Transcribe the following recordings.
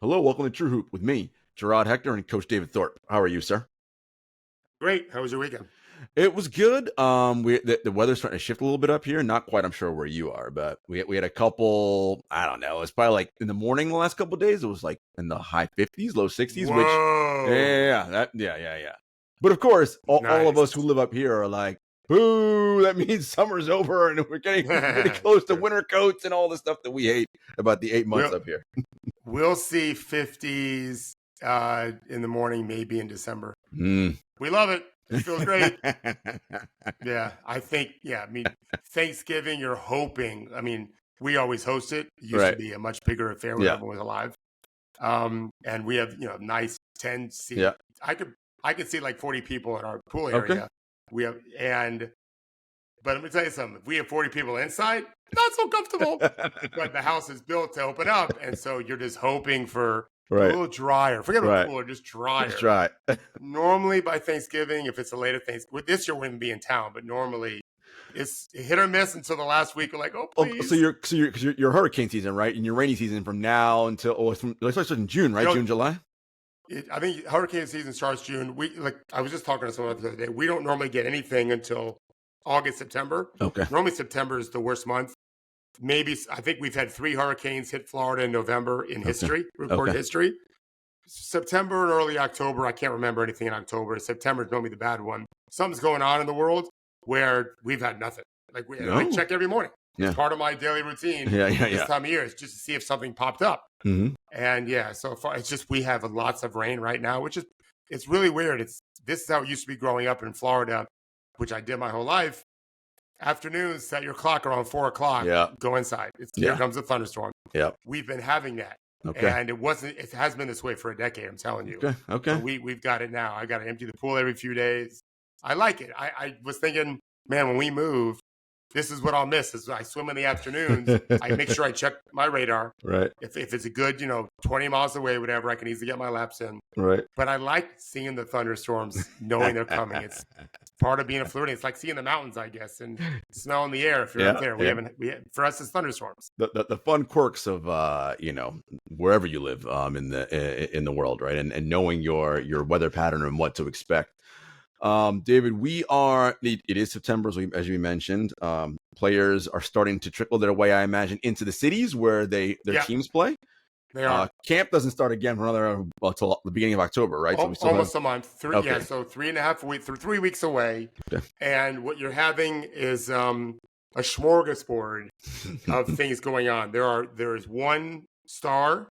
Hello, welcome to True Hoop with me, Jarod, Hector, and Coach David Thorpe. How are you, sir? Great. How was your weekend? It was good. The weather's starting to shift a little bit up here. Not quite, I'm sure, where you are, but we had a couple. I don't know. It's probably like in the morning the last couple of days. It was like in the high 50s, low 60s. Whoa. Which yeah. But of course, all of Nice. us who live up here are like, boo! That means summer's over, and we're getting close to winter coats and all the stuff that we hate about the 8 months We'll, up here. we'll see 50s in the morning, maybe in December. Mm. We love it. It feels great. Yeah, I think, I mean, Thanksgiving, you're hoping. I mean, we always host it. It used to be a much bigger affair when everyone was alive. And we have, nice 10 seat. Yeah. I could see like 40 people in our pool area. Okay. But let me tell you something. If we have 40 people inside, not so comfortable. But the house is built to open up, and so you're just hoping for a little drier. Forget about cooler, just drier. Just dry. Normally by Thanksgiving, if it's a later Thanksgiving, this year we wouldn't be in town, but normally it's hit or miss until the last week. We're like, oh please. So you're hurricane season, right? And your rainy season from now until it starts in June, right? June, July. I think hurricane season starts June. I was just talking to someone the other day. We don't normally get anything until August, September. Okay. Normally September is the worst month. I think we've had 3 hurricanes hit Florida in November in history, recorded history. September and early October, I can't remember anything in October. September is normally the bad one. Something's going on in the world where we've had nothing. I check every morning. Yeah. It's part of my daily routine. This time of year is just to see if something popped up. Mm-hmm. And so far it's just we have lots of rain right now, which is it's really weird. This is how it used to be growing up in Florida, which I did my whole life. Afternoons, set your clock around 4 o'clock. Yeah. Go inside. Here comes a thunderstorm. Yeah. We've been having that. Okay. And it has been this way for a decade, I'm telling you. Okay. So we've got it now. I got to empty the pool every few days. I like it. I was thinking, man, when we move, this is what I'll miss. Is I swim in the afternoons. I make sure I check my radar. Right. If it's a good, 20 miles away, whatever, I can easily get my laps in. Right. But I like seeing the thunderstorms, knowing they're coming. It's part of being a Floridian. It's like seeing the mountains, I guess, and smelling the air if you're up there. For us, it's thunderstorms. The fun quirks of wherever you live in the world, right? And knowing your weather pattern and what to expect. David, it is September, as you mentioned. Players are starting to trickle their way, I imagine, into the cities where their teams play. They are. Camp doesn't start again for until the beginning of October, right? So almost a month. So 3.5 weeks, 3 weeks away. Okay. And what you're having is a smorgasbord of things going on. There is one star.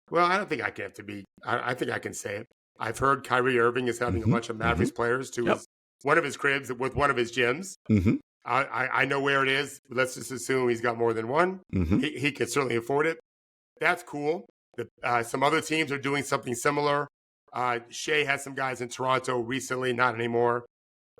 Well, I don't think I have to be. I think I can say it. I've heard Kyrie Irving is having a bunch of Mavericks players to one of his cribs with one of his gyms. Mm-hmm. I know where it is. But let's just assume he's got more than one. Mm-hmm. He can certainly afford it. That's cool. Some other teams are doing something similar. Shea had some guys in Toronto recently, not anymore.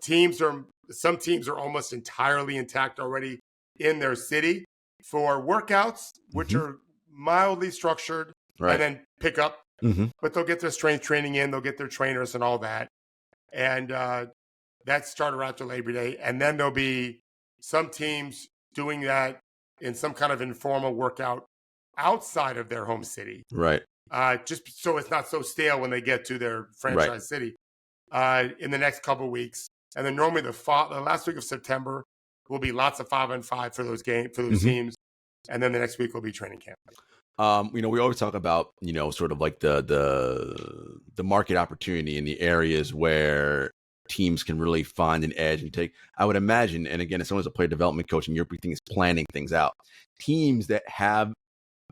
Some teams are almost entirely intact already in their city for workouts, which are mildly structured, and then pick up. Mm-hmm. But they'll get their strength training in. They'll get their trainers and all that. And that started after Labor Day. And then there'll be some teams doing that in some kind of informal workout outside of their home city. Right. Just so it's not so stale when they get to their franchise city in the next couple of weeks. And then normally the last week of September will be lots of 5-on-5 for those teams. And then the next week will be training camp. We always talk about, sort of like the market opportunity in the areas where teams can really find an edge and take. I would imagine, and again, as someone who's a player development coach and your big thing is planning things out, teams that have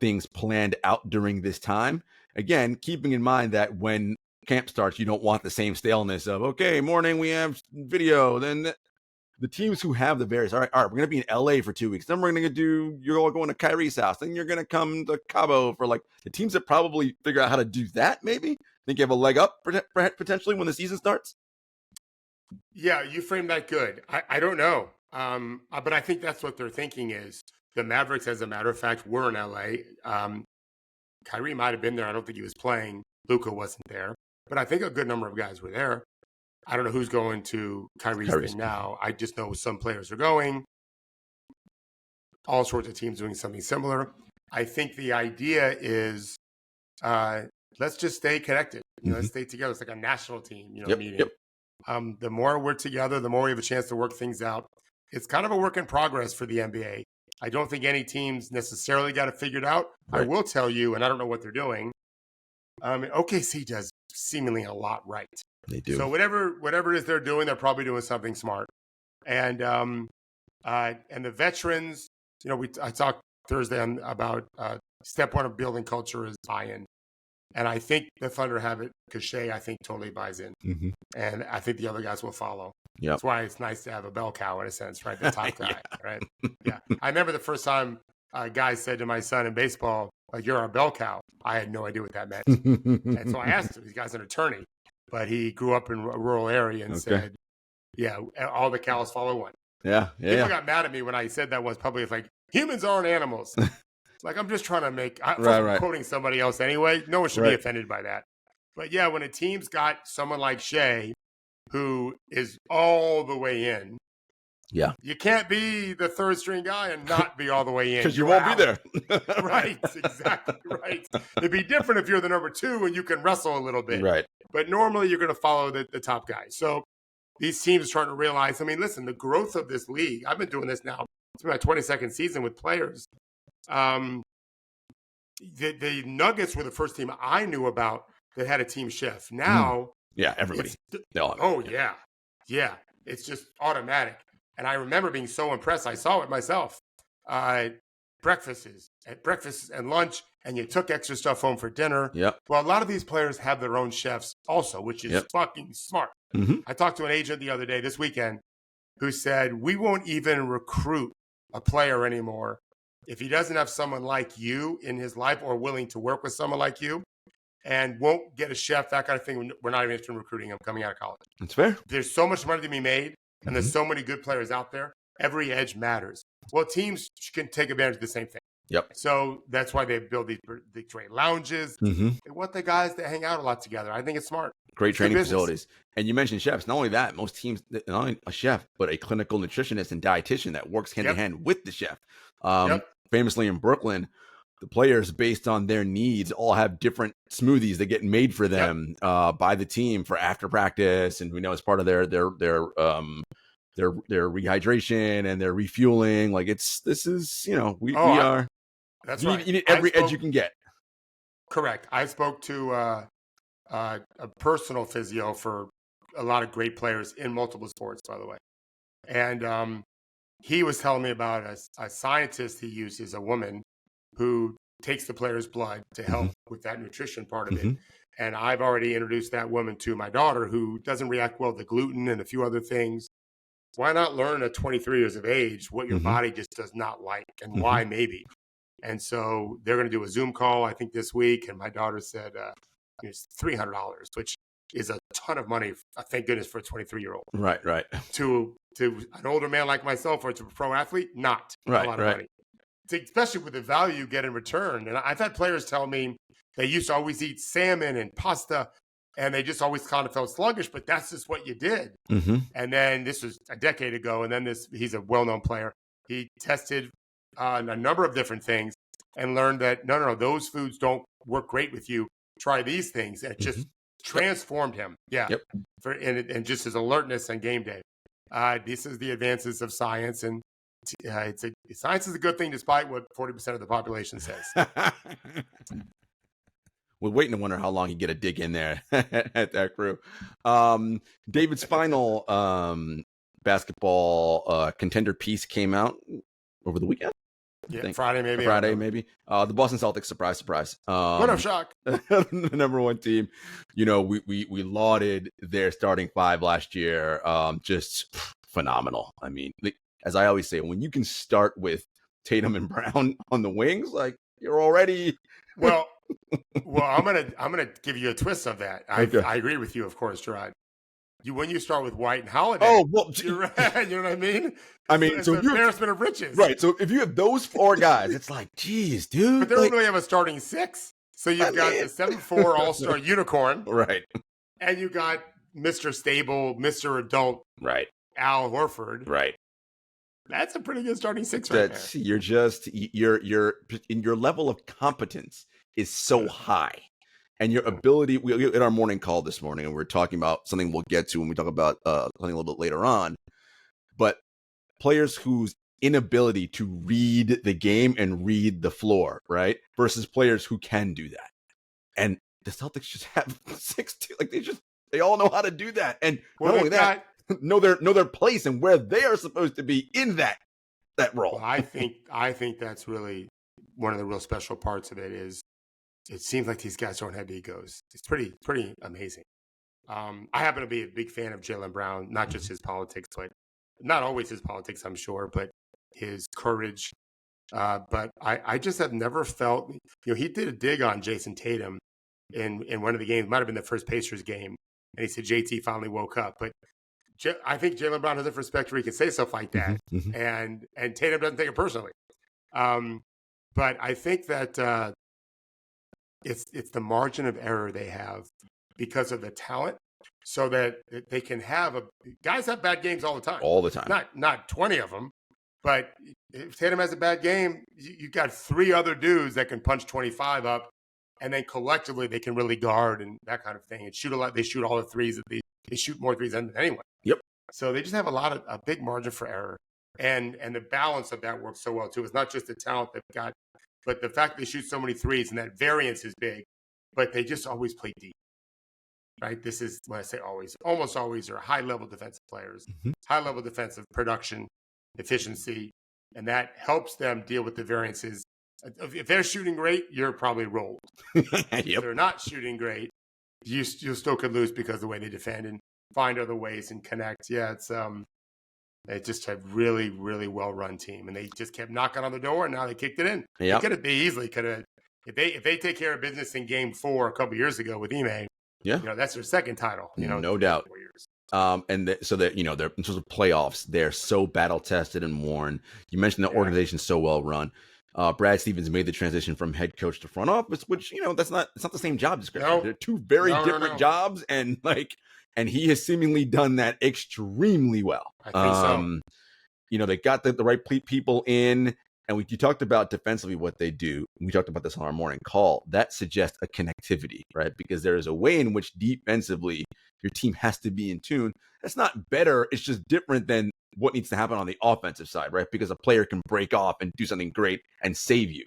things planned out during this time, again, keeping in mind that when camp starts, you don't want the same staleness of, okay, morning, we have video, then the teams who have the various, all right, we're going to be in LA for 2 weeks. Then we're going to you're all going to Kyrie's house. Then you're going to come to Cabo for the teams that probably figure out how to do that. Maybe think you have a leg up potentially when the season starts. Yeah, you framed that good. I don't know. But I think that's what they're thinking is the Mavericks, as a matter of fact, were in LA. Kyrie might have been there. I don't think he was playing. Luka wasn't there. But I think a good number of guys were there. I don't know who's going to Kyrie's thing now. I just know some players are going. All sorts of teams doing something similar. I think the idea is let's just stay connected. Let's stay together. It's like a national team, meeting. Yep. The more we're together, the more we have a chance to work things out. It's kind of a work in progress for the NBA. I don't think any teams necessarily got it figured out. Right. I will tell you, and I don't know what they're doing. OKC does seemingly a lot right. They do. So whatever it is they're doing, they're probably doing something smart. And the veterans, I talked Thursday about step one of building culture is buy-in. And I think the Thunder have it because Shea, I think, totally buys in. Mm-hmm. And I think the other guys will follow. Yep. That's why it's nice to have a bell cow in a sense, right? The top guy, right? Yeah. I remember the first time a guy said to my son in baseball, like, you're our bell cow. I had no idea what that meant. And so I asked him, this guy's an attorney, but he grew up in a rural area and said, yeah, all the cows follow one. Yeah. People got mad at me when I said that once publicly. It's like, humans aren't animals. Like, I'm just trying to make, I'm quoting somebody else anyway. No one should be offended by that. But yeah, when a team's got someone like Shea, who is all the way in, you can't be the third string guy and not be all the way in. Because you won't be there. Right, exactly right. It'd be different if you're the number two and you can wrestle a little bit. Right. But normally you're going to follow the top guy. So these teams are starting to realize, listen, the growth of this league, I've been doing this now, it's my 22nd season with players. The Nuggets were the first team I knew about that had a team chef. Now, everybody. Yeah. It's just automatic. And I remember being so impressed. I saw it myself. Breakfast and lunch, and you took extra stuff home for dinner. Yep. Well, a lot of these players have their own chefs also, which is fucking smart. Mm-hmm. I talked to an agent the other day, this weekend, who said, we won't even recruit a player anymore if he doesn't have someone like you in his life or willing to work with someone like you, and won't get a chef, that kind of thing. We're not even interested in recruiting him coming out of college. That's fair. There's so much money to be made, and there's so many good players out there. Every edge matters. Well, teams can take advantage of the same thing. Yep. So that's why they build these great lounges. Mm-hmm. They want the guys to hang out a lot together. I think it's smart. Great training facilities. And you mentioned chefs. Not only that, most teams, not only a chef, but a clinical nutritionist and dietitian that works hand in hand with the chef. Famously in Brooklyn, the players, based on their needs, all have different smoothies that get made for them by the team for after practice, and we know it's part of their rehydration and their refueling. Like we are. That's right. You need every edge you can get. Correct. I spoke to a personal physio for a lot of great players in multiple sports, by the way, and he was telling me about a scientist he uses, a woman who takes the player's blood to help with that nutrition part of it. And I've already introduced that woman to my daughter, who doesn't react well to gluten and a few other things. Why not learn at 23 years of age what your body just does not like and why maybe? And so they're going to do a Zoom call, I think, this week. And my daughter said it's $300, which is a ton of money, thank goodness, for a 23-year-old. Right. To an older man like myself or to a pro athlete, not a lot of money. Especially with the value you get in return. And I've had players tell me they used to always eat salmon and pasta, and they just always kind of felt sluggish, but that's just what you did. And then this was a decade ago, and then he's a well-known player. He tested a number of different things and learned that, no, those foods don't work great with you. Try these things. And it just transformed him. Yeah. Yep. And just his alertness on game day. This is the advances of science, and science is a good thing despite what 40% of the population says. We're waiting to wonder how long you get a dig in there at that crew. David's final basketball contender piece came out over the weekend. Yeah, Friday maybe. The Boston Celtics, surprise. What up, Shaq? The number one team. We lauded their starting five last year. Just phenomenal. I mean, as I always say, when you can start with Tatum and Brown on the wings, like, you're already well. I'm gonna give you a twist of that. I agree with you, of course, Jarod. When you start with White and Holiday, you're right. You know what I mean? It's an embarrassment of riches, right? So if you have those four guys, it's like, geez, dude. But they don't really have a starting six. So you've got the 7'4" All-Star unicorn, right? And you got Mr. Stable, Mr. Adult, right? Al Horford, right? That's a pretty good starting six, right there. You're in your level of competence is so high. And your ability, we in our morning call this morning, and we're talking about something we'll get to when we talk about something a little bit later on. But players whose inability to read the game and read the floor, right? Versus players who can do that. And the Celtics just have 6-2. Like they all know how to do that. And not only that, know their place and where they are supposed to be in that role. Well, I think that's really one of the real special parts of it is it seems like these guys don't have egos. It's pretty amazing. I happen to be a big fan of Jaylen Brown, not just his politics, but not always his politics, I'm sure, but his courage. But I just have never felt, he did a dig on Jason Tatum in one of the games, might have been the first Pacers game, and he said JT finally woke up. But I think Jaylen Brown has enough respect where he can say stuff like that, and Tatum doesn't take it personally. But I think that it's the margin of error they have because of the talent, so that they can have guys have bad games all the time. Not 20 of them, but if Tatum has a bad game, you've got 3 other dudes that can punch 25 up, and then collectively they can really guard and that kind of thing and shoot a lot. They shoot all the threes. They shoot more threes than anyone. Yep. So they just have a big margin for error, and the balance of that works so well too. It's not just the talent they've got, but the fact that they shoot so many threes and that variance is big. But they just always play deep. Right? This is when I say always, almost always are high-level defensive players, high-level defensive production, efficiency, and that helps them deal with the variances. If they're shooting great, you're probably rolled. If they're not shooting great, you still could lose because of the way they defend and find other ways and connect. Yeah, they just have really, really well-run team, and they just kept knocking on the door, and now they kicked it in. Yep. They easily could have. If they take care of business in Game 4 a couple years ago with Ime. Yeah, that's their second title. No doubt. 4 years. So that they're in terms of playoffs, they're so battle tested and worn. You mentioned the organization's so well run. Brad Stevens made the transition from head coach to front office, which it's not the same job description. No. They're 2 very different jobs, and he has seemingly done that extremely well. I think so. They got the right people in. And you talked about defensively what they do. We talked about this on our morning call. That suggests a connectivity, right? Because there is a way in which defensively your team has to be in tune. That's not better. It's just different than what needs to happen on the offensive side, right? Because a player can break off and do something great and save you.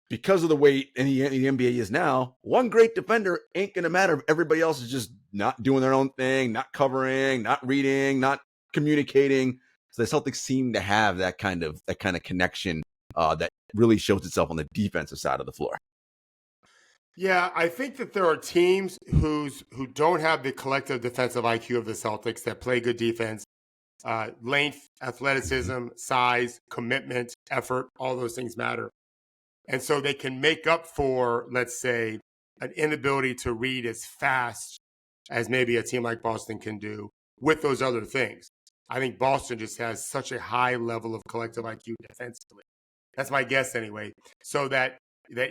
Because of the way the NBA is now, one great defender ain't going to matter if everybody else is just not doing their own thing, not covering, not reading, not communicating. So the Celtics seem to have that kind of connection that really shows itself on the defensive side of the floor. Yeah, I think that there are teams who don't have the collective defensive IQ of the Celtics that play good defense, length, athleticism, size, commitment, effort, all those things matter. And so they can make up for, let's say, an inability to read as fast as maybe a team like Boston can do with those other things. I think Boston just has such a high level of collective IQ defensively. That's my guess anyway. So that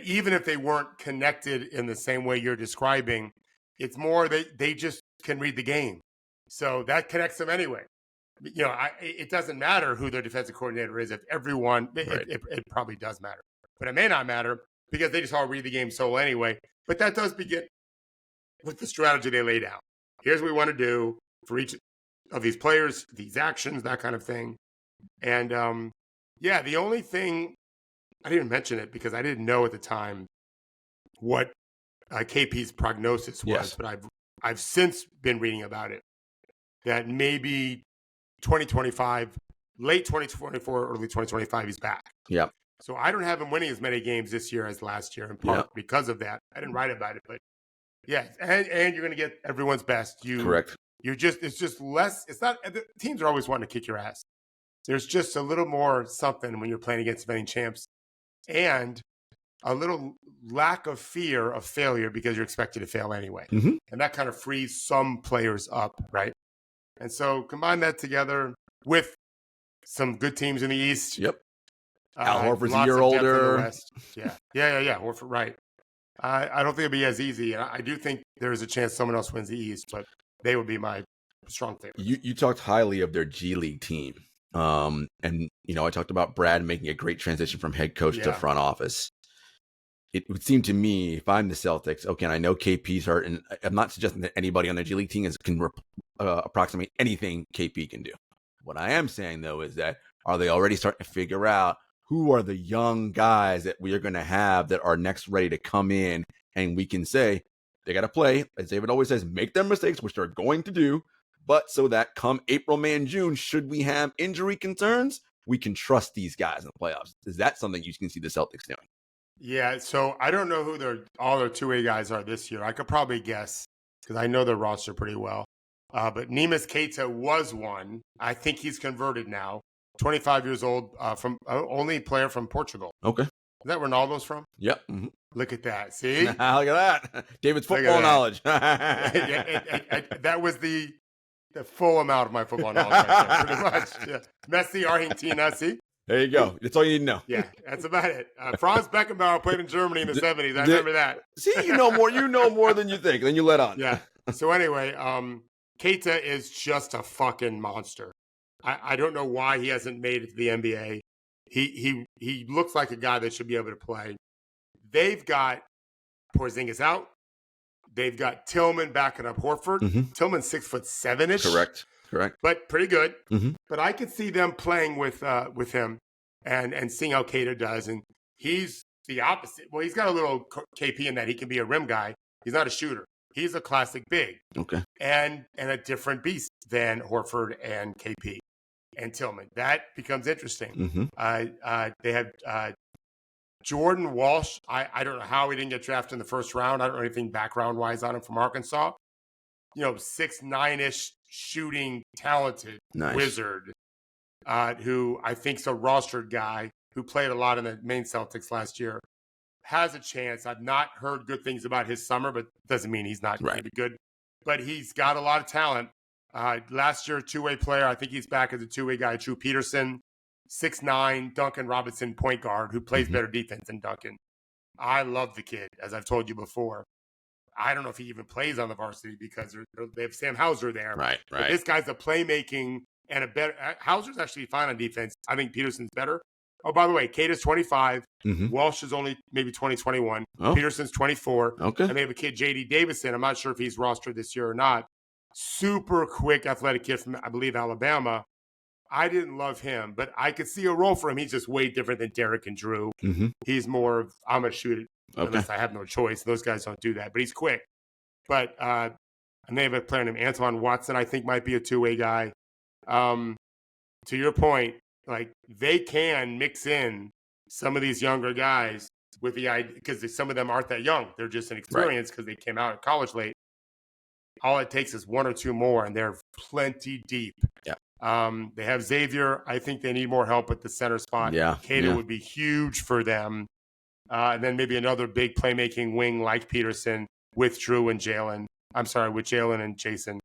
even if they weren't connected in the same way you're describing, it's more that they just can read the game. So that connects them anyway. It doesn't matter who their defensive coordinator is. If everyone, it probably does matter. But it may not matter because they just all read the game so well anyway. But that does begin with the strategy they laid out. Here's what we want to do for each of these players, these actions, that kind of thing. And the only thing, I didn't mention it because I didn't know at the time what KP's prognosis was, but I've since been reading about it, that maybe 2025, late 2024, early 2025, he's back. Yeah. So I don't have him winning as many games this year as last year, in part because of that. I didn't write about it, but and you're going to get everyone's best. Correct. It's just less. It's not. The teams are always wanting to kick your ass. There's just a little more something when you're playing against defending champs, and a little lack of fear of failure because you're expected to fail anyway, and that kind of frees some players up, right? And so combine that together with some good teams in the East. Yep. Al Horford's a year older. Yeah. Horford, right. I don't think it'll be as easy. I do think there is a chance someone else wins the East, but they would be my strong favorite. You talked highly of their G League team. And I talked about Brad making a great transition from head coach to front office. it would seem to me, if I'm the Celtics, okay, and I know KP's hurt, and I'm not suggesting that anybody on their GLeague team can approximate anything KP can do. What I am saying, though, is that are they already starting to figure out who are the young guys that we are going to have that are next ready to come in, and we can say they got to play, as David always says, make their mistakes, which they're going to do, but so that come April, May, and June, should we have injury concerns, we can trust these guys in the playoffs. Is that something you can see the Celtics doing? Yeah, so I don't know who all their two-way guys are this year. I could probably guess because I know their roster pretty well. But Neemias Queta was one. I think he's converted now. 25 years old, from only player from Portugal. Okay. Is that where Ronaldo's from? Yep. Mm-hmm. Look at that. See? Look at that. David's football knowledge. That was the full amount of my football knowledge right there, pretty much. Yeah. Messi, Argentina, see? There you go. That's all you need to know. Yeah, that's about it. Franz Beckenbauer played in Germany in the 70s. I remember that. See, you know more than you think, than you let on. Yeah. So anyway, Keita is just a fucking monster. I don't know why he hasn't made it to the NBA. He looks like a guy that should be able to play. They've got Porzingis out. They've got Tillman backing up Horford. Mm-hmm. Tillman's 6'7"-ish. Correct. But pretty good. Mm-hmm. But I could see them playing with him and seeing how Keita does. And he's the opposite. Well, he's got a little KP in that he can be a rim guy. He's not a shooter. He's a classic big. Okay. And a different beast than Horford and KP and Tillman. That becomes interesting. Mm-hmm. They have Jordan Walsh. I don't know how he didn't get drafted in the first round. I don't know anything background-wise on him from Arkansas. 6'9"-ish shooting talented wizard who I think's a rostered guy who played a lot in the main Celtics last year. Has a chance. I've not heard good things about his summer, but doesn't mean he's not going to be good. But he's got a lot of talent. Last year, two-way player. I think he's back as a two-way guy. Drew Peterson, 6'9", Duncan Robinson, point guard, who plays better defense than Duncan. I love the kid, as I've told you before. I don't know if he even plays on the varsity because they have Sam Hauser there. Right. But this guy's a playmaking and a better. Hauser's actually fine on defense. I think Peterson's better. Oh, by the way, Keita's 25. Mm-hmm. Walsh is only maybe 21. Oh. Peterson's 24. Okay. And they have a kid, J.D. Davison. I'm not sure if he's rostered this year or not. Super quick, athletic kid from, I believe, Alabama. I didn't love him, but I could see a role for him. He's just way different than Derek and Drew. Mm-hmm. He's more of, I'm going to shoot it. Okay. Unless I have no choice. Those guys don't do that. But he's quick. But and they have a player named Antoine Watson, I think might be a two-way guy. To your point, like they can mix in some of these younger guys with the idea, because some of them aren't that young. They're just inexperienced because they came out of college late. All it takes is one or two more, and they're plenty deep. Yeah. They have Xavier. I think they need more help at the center spot. Yeah. Keita would be huge for them. And then maybe another big playmaking wing like Peterson with Drew and Jalen. I'm sorry, with Jalen and Jason.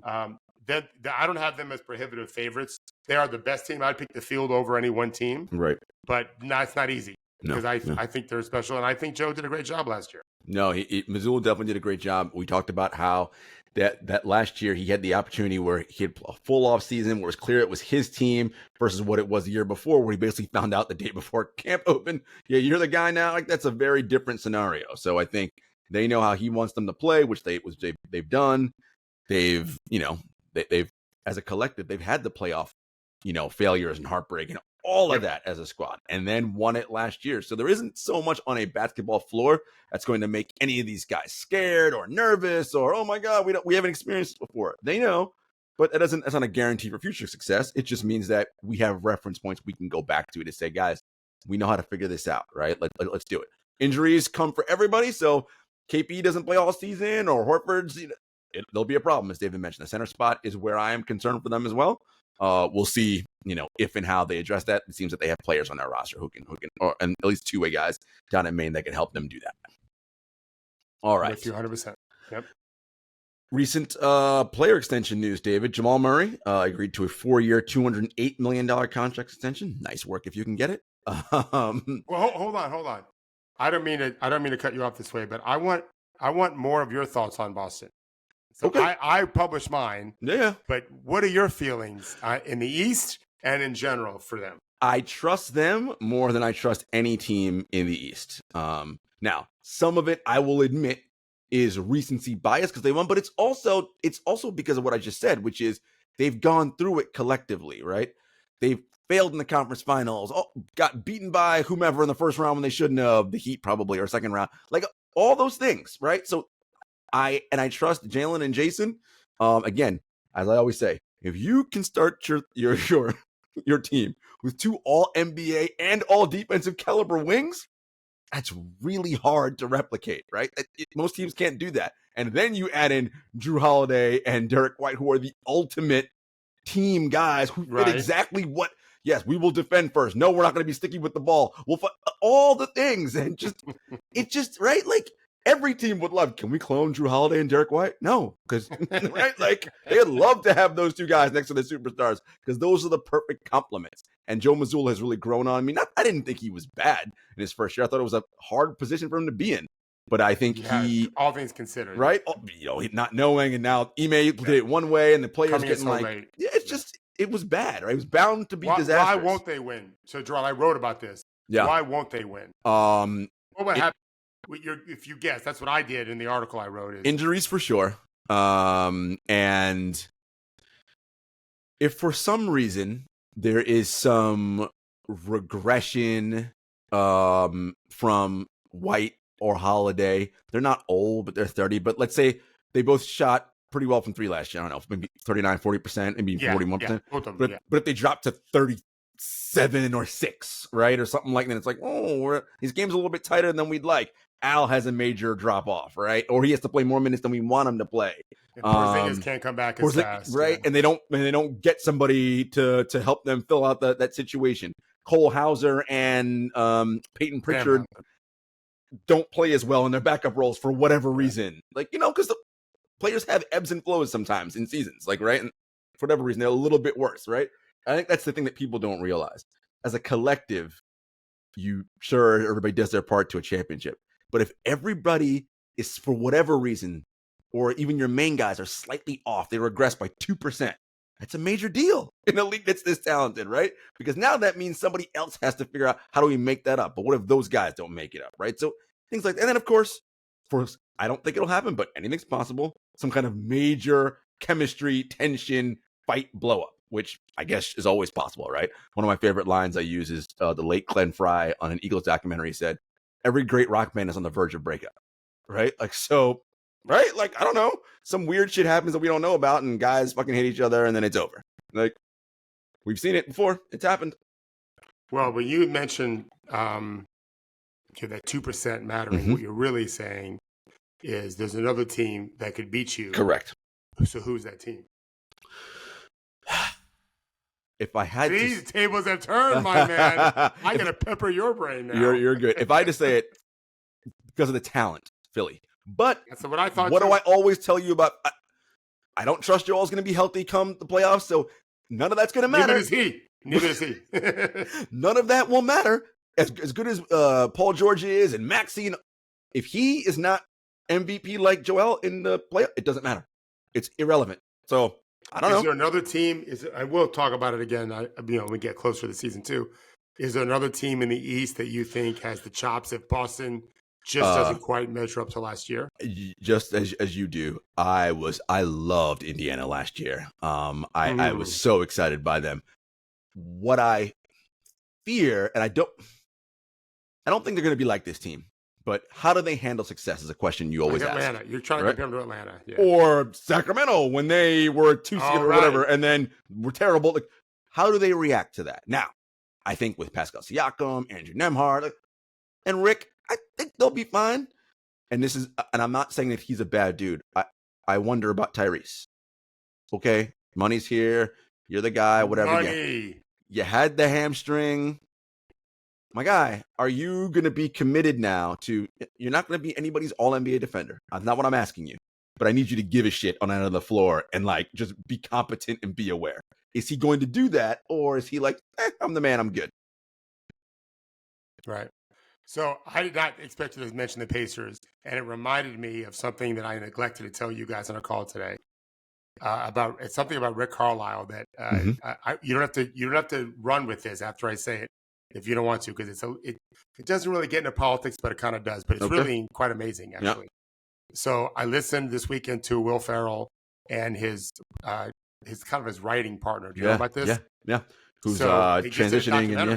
I don't have them as prohibitive favorites. They are the best team. I'd pick the field over any one team. Right. But it's not easy because I think they're special. And I think Joe did a great job last year. No, Missoula definitely did a great job. We talked about how that last year he had the opportunity where he had a full off season where it was clear it was his team versus what it was the year before, where he basically found out the day before camp opened. Yeah, you're the guy now. Like that's a very different scenario. So I think they know how he wants them to play, which they've done. They've as a collective, they've had the playoff, failures and heartbreak and all of that as a squad, and then won it last year. So there isn't so much on a basketball floor that's going to make any of these guys scared or nervous or, oh my God, we haven't experienced it before. They know, but that's not a guarantee for future success. It just means that we have reference points we can go back to say, guys, we know how to figure this out, right? Let's do it. Injuries come for everybody, so KP doesn't play all season or Horford's, there'll be a problem, as David mentioned. The center spot is where I am concerned for them as well. We'll see, if and how they address that. It seems that they have players on their roster who can, and at least two-way guys down in Maine that can help them do that. All right. 100%. Yep. Recent player extension news, David. Jamal Murray agreed to a 4-year, $208 million contract extension. Nice work if you can get it. Well, hold on. I don't mean to cut you off this way, but I want more of your thoughts on Boston. So okay. I published mine. Yeah. But what are your feelings in the East and in general for them? I trust them more than I trust any team in the East. Now, some of it, I will admit, is recency bias because they won, but it's also because of what I just said, which is they've gone through it collectively, right? They've failed in the conference finals, got beaten by whomever in the first round when they shouldn't have, the Heat probably, or second round, like all those things, right? So I trust Jalen and Jason. Again, as I always say, if you can start your team with 2 all NBA and all defensive caliber wings, that's really hard to replicate, right? Most teams can't do that. And then you add in Jrue Holiday and Derek White, who are the ultimate team guys who fit exactly what. Yes, we will defend first. No, we're not going to be sticky with the ball. We'll all the things, and right. Like every team would love. Can we clone Jrue Holiday and Derek White? No, because right, like they'd love to have those 2 guys next to the superstars because those are the perfect complements. And Joe Mazzulla has really grown on me. I didn't think he was bad in his first year. I thought it was a hard position for him to be in. But I think all things considered, right? Not knowing, and now Ime did it one way, and the players getting so late. Yeah, it's just it was bad, right? It was bound to be disastrous. Why won't they win? So, Jarod, I wrote about this. Yeah. Why won't they win? What happened? If you guess, that's what I did in the article I wrote. Injuries for sure, and if for some reason there is some regression from White or Holiday. They're not old, but they're 30. But let's say they both shot pretty well from 3 last year. I don't know, maybe 39, 40%, maybe 41%. But if they drop to 37 or 6, right, or something like that, it's like, these games are a little bit tighter than we'd like. Al has a major drop off, right? Or he has to play more minutes than we want him to play. Porzingis can't come back as fast, right? Yeah. And they don't get somebody to help them fill out that situation. Cole Hauser and Peyton Pritchard don't play as well in their backup roles for whatever reason. Like, because the players have ebbs and flows sometimes in seasons, like, right? And for whatever reason, they're a little bit worse, right? I think that's the thing that people don't realize. As a collective, everybody does their part to a championship. But if everybody is, for whatever reason, or even your main guys are slightly off, they regress by 2%, that's a major deal in a league that's this talented, right? Because now that means somebody else has to figure out how do we make that up. But what if those guys don't make it up, right? So things like that. And then, of course, I don't think it'll happen, but anything's possible. Some kind of major chemistry, tension, fight, blow up, which I guess is always possible, right? One of my favorite lines I use is the late Glenn Frey on an Eagles documentary said, every great rock band is on the verge of breakup, right? Like, so, right? Like, I don't know. Some weird shit happens that we don't know about, and guys fucking hate each other, and then it's over. Like, we've seen it before. It's happened. Well, when you mentioned that 2% mattering, what you're really saying is there's another team that could beat you. Correct. So who's that team? If I had These tables have turned, my man. I gotta pepper your brain now. You're good. If I had to say it, because of the talent, Philly. But that's what I thought. What do I always tell you about? I don't trust Joel's going to be healthy come the playoffs, so none of that's going to matter. Neither is he. None of that will matter. As good as Paul George is and Maxey, if he is not MVP like Joel in the playoff, it doesn't matter. It's irrelevant. So I don't know. Is there another team? I will talk about it again. When we get closer to season 2. Is there another team in the East that you think has the chops if Boston just doesn't quite measure up to last year? Just as you do. I loved Indiana last year. I was so excited by them. What I fear, and I don't think they're going to be like this team. But how do they handle success is a question you always ask. Atlanta. You're trying to compare them to Atlanta. Yeah. Or Sacramento when they were 2 seed or whatever, and then were terrible. Like, how do they react to that? Now, I think with Pascal Siakam, Andrew Nembhard, and Rick, I think they'll be fine. And I'm not saying that he's a bad dude. I wonder about Tyrese. Okay, money's here. You're the guy, whatever. Money. You had the hamstring. My guy, are you going to be committed now to, you're not going to be anybody's all-NBA defender. That's not what I'm asking you. But I need you to give a shit on the end of the floor and just be competent and be aware. Is he going to do that? Or is he like, I'm the man, I'm good? Right. So I did not expect you to mention the Pacers. And it reminded me of something that I neglected to tell you guys on our call today. It's something about Rick Carlisle that you don't have to run with this after I say it. if you don't want to, because it doesn't really get into politics, but it kind of does. But it's really quite amazing, actually. So I listened this weekend to Will Ferrell and his kind of his writing partner. Do you know about this? Yeah. Who's transitioning and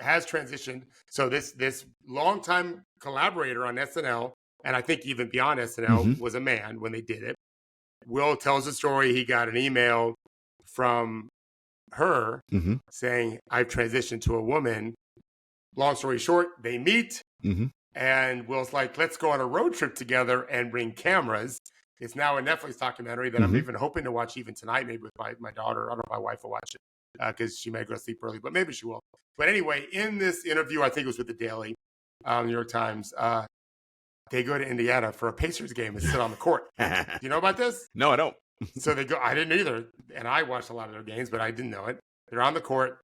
has transitioned. So this longtime collaborator on SNL, and I think even beyond SNL, was a man when they did it. Will tells the story. He got an email from her saying, "I've transitioned to a woman." Long story short, they meet, and Will's like, "Let's go on a road trip together and bring cameras." It's now a Netflix documentary that I'm even hoping to watch even tonight, maybe with my daughter. I don't know if my wife will watch it because she may go to sleep early, but maybe she will. But anyway, in this interview, I think it was with the Daily, New York Times, they go to Indiana for a Pacers game and sit on the court. Do you know about this? No, I don't. So they go. I didn't either, and I watched a lot of their games, but I didn't know it. They're on the court,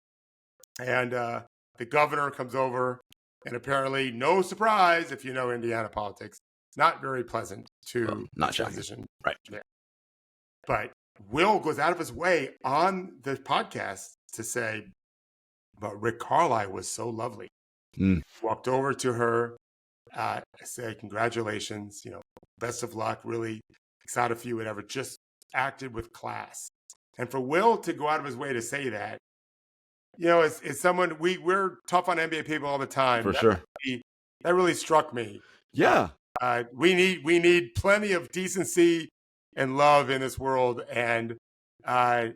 and the governor comes over, and apparently, no surprise if you know Indiana politics, not very pleasant to not transition. Right. Yeah. But Will goes out of his way on the podcast to say, "But Rick Carlisle was so lovely." Walked over to her, said, "Congratulations, best of luck. Really excited for you, whatever." Just acted with class. And for Will to go out of his way to say that, as someone, we're tough on NBA people all the time. For sure. That really struck me. Yeah. We need plenty of decency and love in this world. And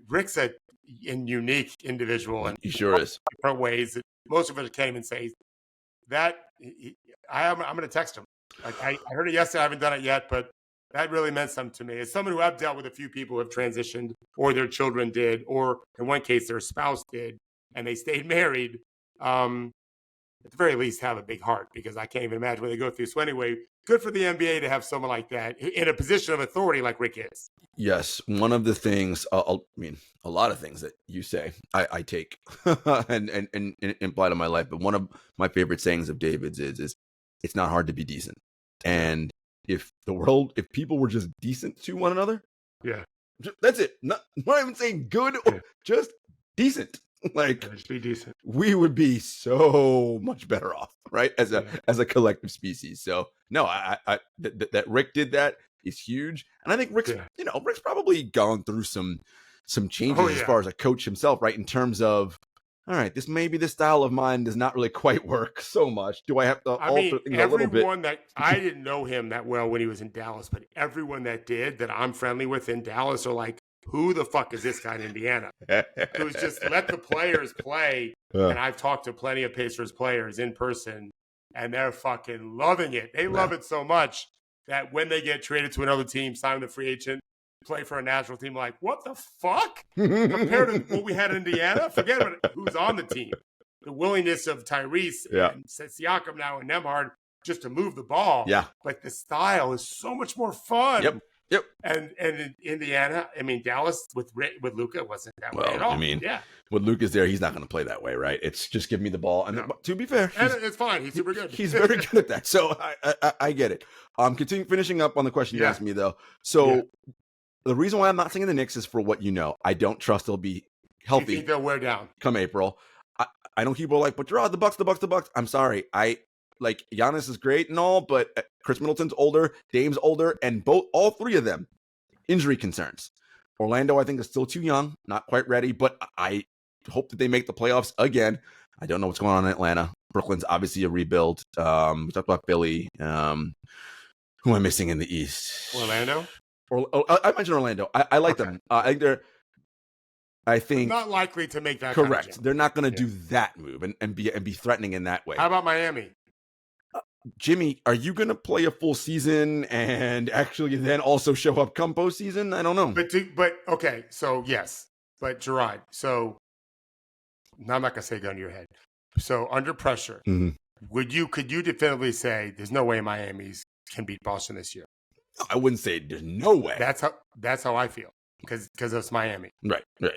Rick's a unique individual. And he sure is. Different ways that most of us can't even say that. I'm going to text him. Like I heard it yesterday. I haven't done it yet, but that really meant something to me. As someone who I've dealt with a few people who have transitioned, or their children did, or in one case their spouse did, and they stayed married, at the very least have a big heart, because I can't even imagine what they go through. So anyway, good for the NBA to have someone like that in a position of authority like Rick is. Yes. One of the things, a lot of things that you say, I take and apply to my life. But one of my favorite sayings of David's is it's not hard to be decent. And if people were just decent to one another, that's it. Not even saying good, or just decent. Like, just be decent. We would be so much better off, right? As a collective species. So no, that Rick did that is huge, and I think Rick's probably gone through some changes as far as a coach himself, right? In terms of, all right, this style of mine does not really quite work so much. Do I have to alter things a little bit? Everyone that I didn't know him that well when he was in Dallas, but everyone that did, that I'm friendly with in Dallas, are like, who the fuck is this guy in Indiana? Who's just let the players play. And I've talked to plenty of Pacers players in person, and they're fucking loving it. They love it so much that when they get traded to another team, sign the free agent, play for a national team, like, what the fuck? Compared to what we had in Indiana, forget about it. Who's on the team. The willingness of Tyrese and Siakam now and Nembhard just to move the ball. Yeah. Like, the style is so much more fun. Yep. And in Indiana, Dallas with Luka wasn't that way at all. With Luka's there, he's not going to play that way, right? It's just give me the ball. And to be fair, it's fine. He's super good. He's very good at that. So I get it. Finishing up on the question you asked me, though. So the reason why I'm not saying the Knicks is for what you know. I don't trust they'll be healthy. You think they'll wear down come April? I know people are like, but Jarod, the Bucks. I'm sorry. Like, Giannis is great and all, but Chris Middleton's older, Dame's older, and all three of them, injury concerns. Orlando, I think, is still too young, not quite ready, but I hope that they make the playoffs again. I don't know what's going on in Atlanta. Brooklyn's obviously a rebuild. We talked about Philly. Who am I missing in the East? Orlando? I mentioned Orlando. I like them. I think not likely to make that. Correct. Kind of they're not going to do that move and be threatening in that way. How about Miami? Jimmy, are you going to play a full season and actually then also show up come postseason? I don't know. But okay, so yes, but Jarod, so now I'm not going to say gun to your head. So under pressure, could you definitively say there's no way Miami's can beat Boston this year? I wouldn't say there's no way. That's how I feel because it's Miami. Right. Yeah.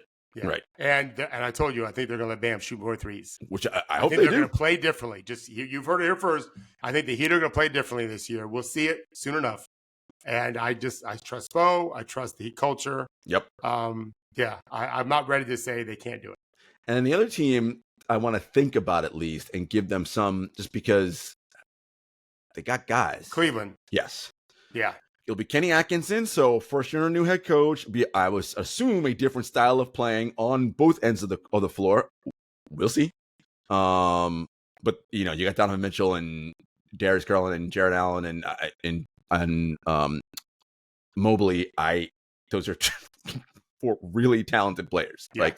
Right. And I told you, I think they're going to let Bam shoot more threes. Which I hope think they're going to play differently. Just you've heard it here first. I think the Heat are going to play differently this year. We'll see it soon enough. And I trust Bo. I trust the Heat culture. Yep. I'm not ready to say they can't do it. And the other team, to think about at least and give them some, just because they got guys. Cleveland. Yes. Yeah. It'll be Kenny Atkinson, so first year new head coach. I would assume a different style of playing on both ends of the floor. We'll see. But you got Donovan Mitchell and Darius Garland and Jarrod Allen and Mobley. Those are 4 really talented players. Yeah.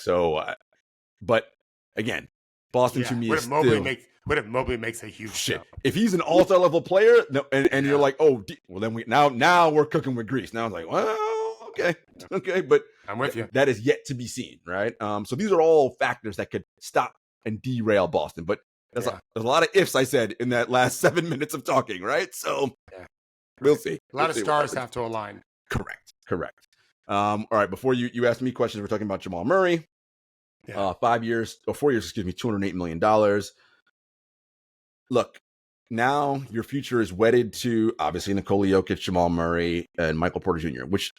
But again, Boston to me is still. What if Mobley makes a huge shit? show? If he's an all-star level player, and you're like, well, then now we're cooking with grease. Now I'm like, well, okay, but I'm with you. That is yet to be seen, right? So these are all factors that could stop and derail Boston. But there's a lot of ifs I said in that last 7 minutes of talking, right? So we'll see. A lot of stars have to align. Correct. All right. Before you asked me questions, we're talking about Jamal Murray. 4 years, $208 million. Look, now your future is wedded to obviously Nikola Jokic, Jamal Murray, and Michael Porter Jr., which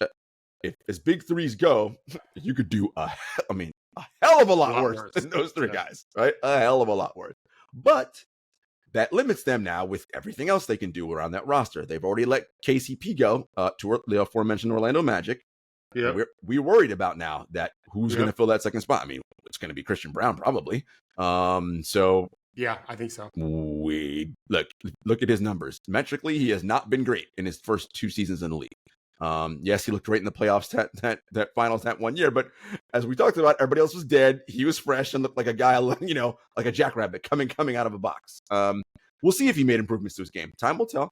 if as big threes go, you could do a hell of a lot worse than those 3 guys, right? A hell of a lot worse. But that limits them now with everything else they can do around that roster. They've already let KCP go to the aforementioned Orlando Magic. Yeah, we're worried about now that who's going to fill that second spot. I mean, it's going to be Christian Brown probably. So yeah, I think so. We look at his numbers. Metrically, he has not been great in his first 2 seasons in the league. Yes, he looked great in the playoffs that finals that 1 year, but as we talked about, everybody else was dead. He was fresh and looked like a guy, like a jackrabbit coming out of a box. We'll see if he made improvements to his game. Time will tell.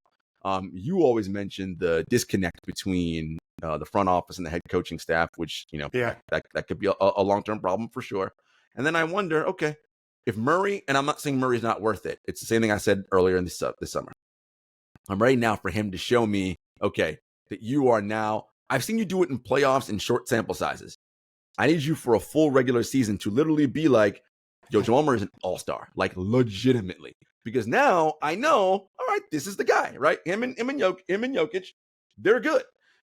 You always mentioned the disconnect between the front office and the head coaching staff, which that could be a long-term problem for sure. And then I wonder, okay, if Murray, and I'm not saying Murray's not worth it. It's the same thing I said earlier in this summer. I'm ready now for him to show me, okay, that you are now. I've seen you do it in playoffs in short sample sizes. I need you for a full regular season to literally be like, yo, Jamal Murray's an all-star, like legitimately. Because now I know, all right, this is the guy, right? Him and Jokic, they're good.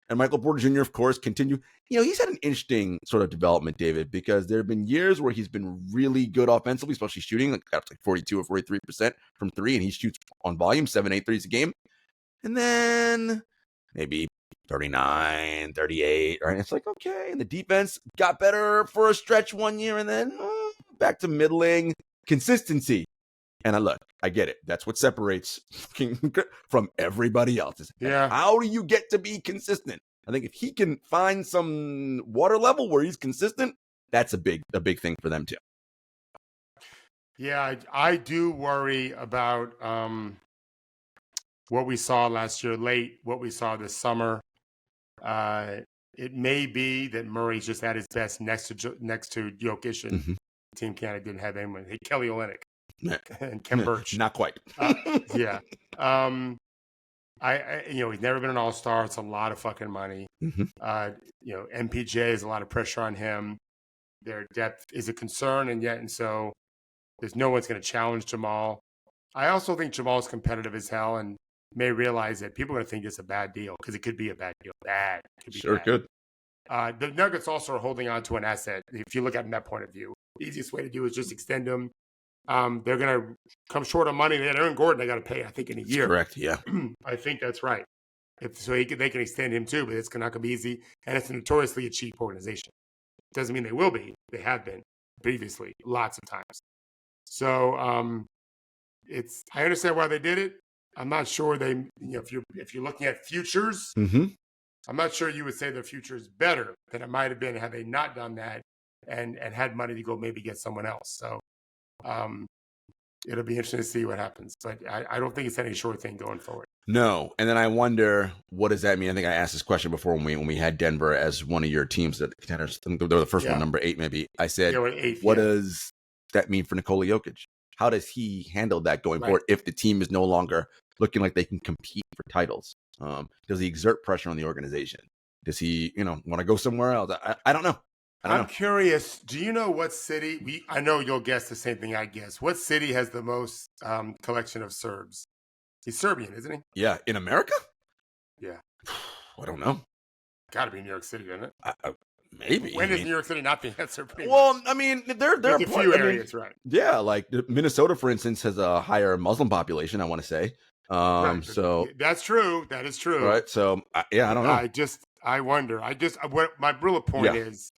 And Michael Porter Jr., of course, continue. He's had an interesting sort of development, David, because there have been years where he's been really good offensively, especially shooting, got like 42 or 43% from 3, and he shoots on volume 7-8 threes a game. And then maybe 39, 38, right? It's like, okay, and the defense got better for a stretch 1 year, and then back to middling. Consistency. And I get it. That's what separates from everybody else. Yeah. How do you get to be consistent? I think if he can find some water level where he's consistent, that's a big thing for them too. Yeah, I do worry about what we saw last year, what we saw this summer. It may be that Murray's just at his best next to Jokic, and Team Canada didn't have anyone. Hey, Kelly Olynyk. And Ken Birch. Not quite. Yeah. He's never been an all-star. It's a lot of fucking money. MPJ is a lot of pressure on him. Their depth is a concern, and so there's no one's going to challenge Jamal. I also think Jamal's competitive as hell and may realize that people are going to think it's a bad deal because it could be a bad deal. Could. The Nuggets also are holding on to an asset. If you look at it from that point of view, the easiest way to do is just extend him. They're going to come short of money. They had Aaron Gordon. They got to pay, I think, in a year. Correct. Yeah. I think that's right. They can extend him too, but it's not going to be easy. And it's a notoriously a cheap organization. Doesn't mean they will be. They have been previously, lots of times. So I understand why they did it. I'm not sure if you're looking at futures, I'm not sure you would say their future is better than it might have been had they not done that and had money to go maybe get someone else. So. It'll be interesting to see what happens, but I don't think it's any sure thing going forward. No, and then I wonder, what does that mean? I think I asked this question before when we had Denver as one of your teams that contenders. They were the first one, number 8 maybe. I said, what does that mean for Nikola Jokic? How does he handle that going forward if the team is no longer looking like they can compete for titles? Does he exert pressure on the organization? Does he, want to go somewhere else? I don't know. I'm curious. Do you know what city? I know you'll guess the same thing I guess. What city has the most collection of Serbs? He's Serbian, isn't he? Yeah, in America. Yeah, I don't know. Got to be New York City, doesn't it? Maybe. When is New York City not the answer? Well, I mean, there are a few areas, right? Yeah, like Minnesota, for instance, has a higher Muslim population, I want to say. Right. So that's true. That is true. Right. So I don't know. I wonder. What my real point is,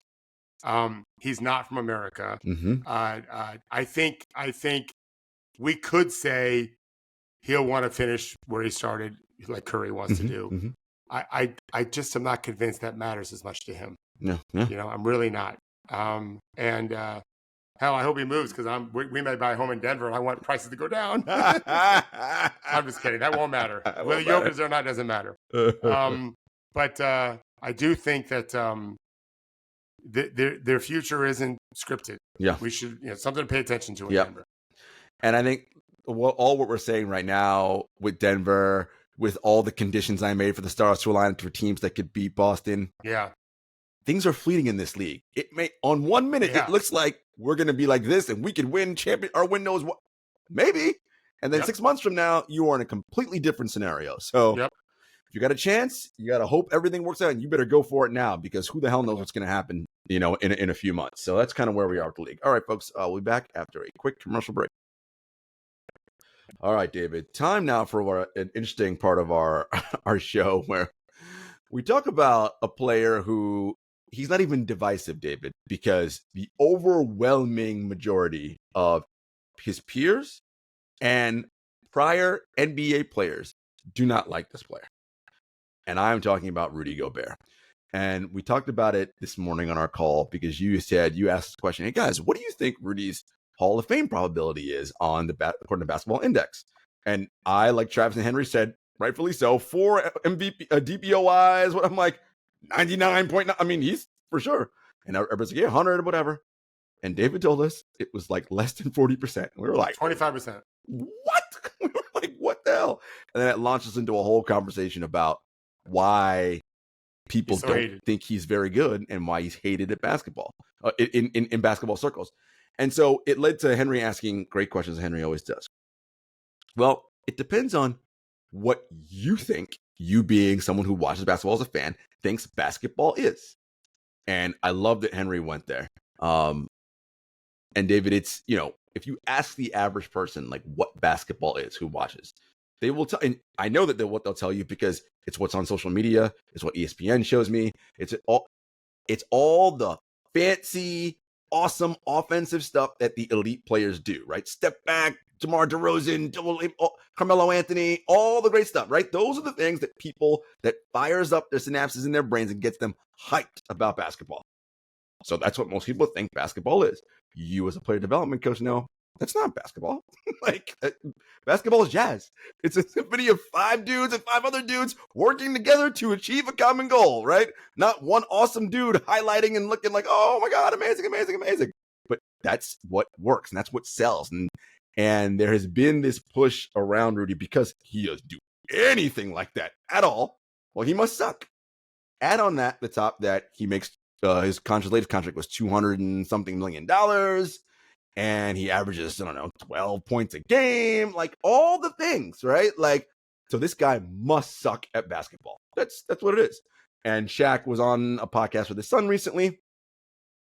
he's not from America. Mm-hmm. I think we could say he'll want to finish where he started, like Curry wants to do. Mm-hmm. I just am not convinced that matters as much to him. No, yeah. You know, I'm really not. Hell, I hope he moves because we may buy a home in Denver and I want prices to go down. I'm just kidding. That won't matter. Whether Jokic is there or not doesn't matter. But I do think that their future isn't scripted. Yeah, we should something to pay attention to in Denver. And I think what we're saying right now with Denver, with all the conditions I made for the Stars to align for teams that could beat Boston. Yeah. Things are fleeting in this league. It may on 1 minute it looks like we're going to be like this and we could win win knows what, maybe. And then 6 months from now, you are in a completely different scenario. So if you got a chance, you got to hope everything works out, and you better go for it now because who the hell knows what's going to happen, in a few months. So that's kind of where we are with the league. All right, folks, we'll be back after a quick commercial break. All right, David, time now for an interesting part of our show where we talk about a player who he's not even divisive, David, because the overwhelming majority of his peers and prior NBA players do not like this player. And I'm talking about Rudy Gobert. And we talked about it this morning on our call because you asked the question, hey guys, what do you think Rudy's Hall of Fame probability is on according to Basketball Index? And I, like Travis and Henry said, rightfully so, 4 MVP, DPOIs, what I'm like, 99.9. I mean, he's for sure. And everybody's like, 100 or whatever. And David told us it was like less than 40%. We were like, 25%. What? We were like, what the hell? And then it launched us into a whole conversation about why people don't think he's very good and why he's hated at basketball, in basketball circles. And so it led to Henry asking great questions, Henry always does. Well, it depends on what you think, you being someone who watches basketball as a fan, thinks basketball is. And I love that Henry went there. And David, it's, if you ask the average person, like what basketball is, who watches, they will tell, and I know that what they'll tell you because it's what's on social media. It's what ESPN shows me. It's all the fancy, awesome offensive stuff that the elite players do, right? Step back, DeMar DeRozan, Carmelo Anthony, all the great stuff, right? Those are the things that fires up their synapses in their brains and gets them hyped about basketball. So that's what most people think basketball is. You as a player development coach know that's not basketball. Basketball is jazz. It's a symphony of 5 dudes and 5 other dudes working together to achieve a common goal, right? Not one awesome dude highlighting and looking like, oh my God, amazing, amazing, amazing. But that's what works and that's what sells. And there has been this push around Rudy because he doesn't do anything like that at all. Well, he must suck. Add on that the top that he makes his latest contract was $200 and something million. And he averages, 12 points a game, like all the things, right? Like, so this guy must suck at basketball. That's what it is. And Shaq was on a podcast with his son recently,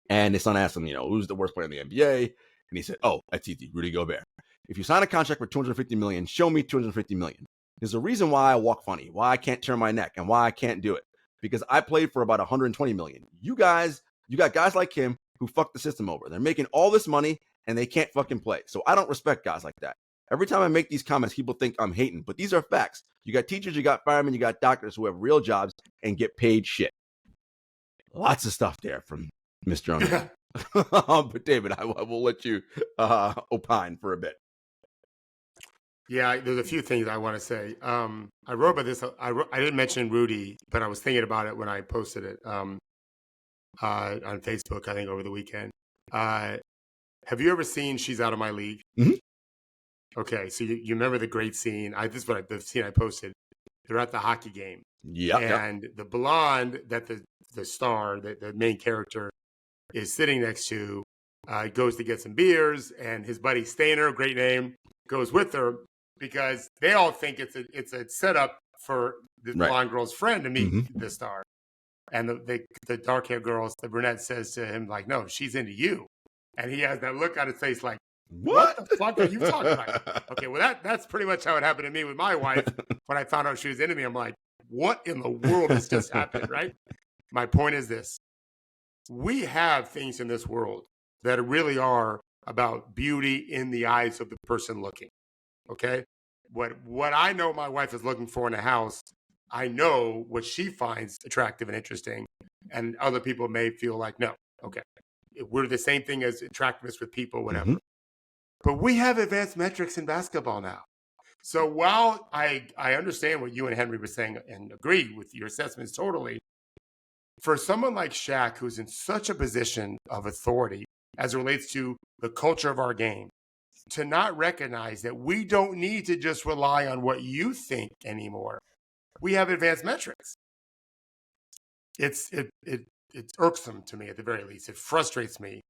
and his son asked him, who's the worst player in the NBA? And he said, oh, that's easy, Rudy Gobert. If you sign a contract for $250 million, show me $250 million. There's a reason why I walk funny, why I can't turn my neck, and why I can't do it. Because I played for about $120 million. You got guys like him who fuck the system over. They're making all this money, and they can't fucking play. So I don't respect guys like that. Every time I make these comments, people think I'm hating, but these are facts. You got teachers, you got firemen, you got doctors who have real jobs and get paid shit. Lots of stuff there from Mr. ONeal. But David, I will let you opine for a bit. Yeah, there's a few things I want to say. I wrote about this. I didn't mention Rudy, but I was thinking about it when I posted it on Facebook, I think, over the weekend. Have you ever seen She's Out of My League? Mm-hmm. Okay, so you remember the great scene. This is the scene I posted. They're at the hockey game. Yeah. And the blonde that the star, the main character, is sitting next to, goes to get some beers, and his buddy Stainer, great name, goes with her because they all think it's a setup for this blonde girl's friend to meet the star. And the dark haired girl, the brunette, says to him like, "No, she's into you," and he has that look on his face like, "What the fuck are you talking about?" Okay, well that's pretty much how it happened to me with my wife. When I found out she was into me, I'm like, "What in the world has just happened?" Right? My point is this: we have things in this world that really are about beauty in the eyes of the person looking. Okay, what I know my wife is looking for in a house, I know what she finds attractive and interesting, and other people may feel like, no, okay, we're the same thing as attractiveness with people, whatever. Mm-hmm. But we have advanced metrics in basketball now. So while I understand what you and Henry were saying and agree with your assessments totally, for someone like Shaq, who's in such a position of authority as it relates to the culture of our game, to not recognize that we don't need to just rely on what you think anymore. We have advanced metrics. It's irksome to me at the very least. It frustrates me.